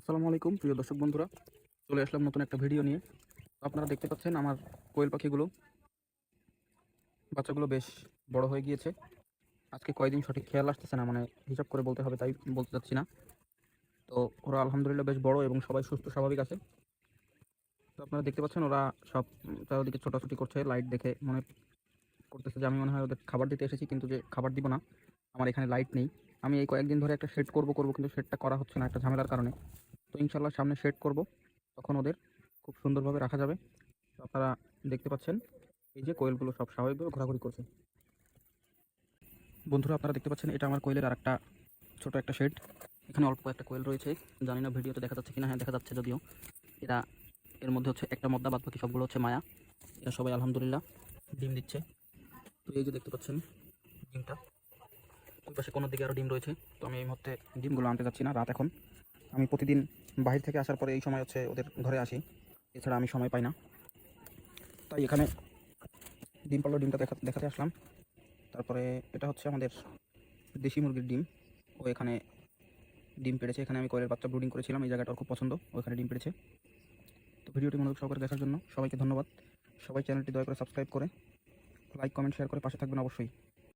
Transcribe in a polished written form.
আসসালামু আলাইকুম প্রিয় দর্শক বন্ধুরা, চলে আসলাম নতুন একটা ভিডিও নিয়ে। তো আপনারা দেখতে পাচ্ছেন আমার কোয়েল পাখিগুলো বাচ্চাগুলো বেশ বড় হয়ে গিয়েছে। আজকে কয়দিন সঠিক খেয়াল আসতেছে না, মানে হিসাব করে বলতে হবে, তাই বলতে চাচ্ছি না। তো ওরা আলহামদুলিল্লাহ বেশ বড় এবং সবাই সুস্থ স্বাভাবিক আছে। তো আপনারা দেখতে পাচ্ছেন ওরা সব চারিদিকে ছোটাছুটি করছে, লাইট দেখে মনে করতেছে যে আমি মনে হয় ওদের খাবার দিতে এসেছি, কিন্তু যে খাবার দিব না, আমার এখানে লাইট নেই। আমি এই কয়েকদিন ধরে একটা শেড করব কিন্তু শেডটা করা হচ্ছে না একটা ঝামেলার কারণে। তো ইনশাল্লাহ সামনে শেড করব, তখন ওদের খুব সুন্দরভাবে রাখা যাবে। তো আপনারা দেখতে পাচ্ছেন এই যে কোয়েলগুলো সব স্বাভাবিকভাবে ঘোরাঘুরি করছে। বন্ধুরা আপনারা দেখতে পাচ্ছেন এটা আমার কোয়েলের আরেকটা ছোট একটা শেড। এখানে অল্প একটা কোয়েল রয়েছে, জানি না ভিডিওতে দেখা যাচ্ছে কিনা। হ্যাঁ, দেখা যাচ্ছে যদিও। এরা এর মধ্যে হচ্ছে একটা মদ্দা, বাদ বাকি সবগুলো হচ্ছে মায়া। এরা সবাই আলহামদুলিল্লাহ ডিম দিচ্ছে। তো এই যে দেখতে পাচ্ছেন ডিমটা, ওই পাশে কোনো দিকে আরও ডিম রয়েছে। তো আমি এই মুহূর্তে ডিমগুলো আনতে যাচ্ছি না, রাত এখন। আমি প্রতিদিন বাহির থেকে আসার পরে এই সময় হচ্ছে ওদের ঘরে আসি, এছাড়া আমি সময় পাই না। তাই এখানে ডিম পারলো, ডিমটা দেখাতে আসলাম। তারপরে এটা হচ্ছে আমাদের দেশি মুরগির ডিম। ও এখানে ডিম পেড়েছে। এখানে আমি কোয়েলের বাচ্চা ব্রুডিং করেছিলাম, এই জায়গাটা ওর খুব পছন্দ, ওখানে ডিম পেড়েছে। তো ভিডিওটি মনোযোগ সহকারে দেখার জন্য সবাইকে ধন্যবাদ। সবাই চ্যানেলটি দয়া করে সাবস্ক্রাইব করে লাইক কমেন্ট শেয়ার করে পাশে থাকবেন অবশ্যই।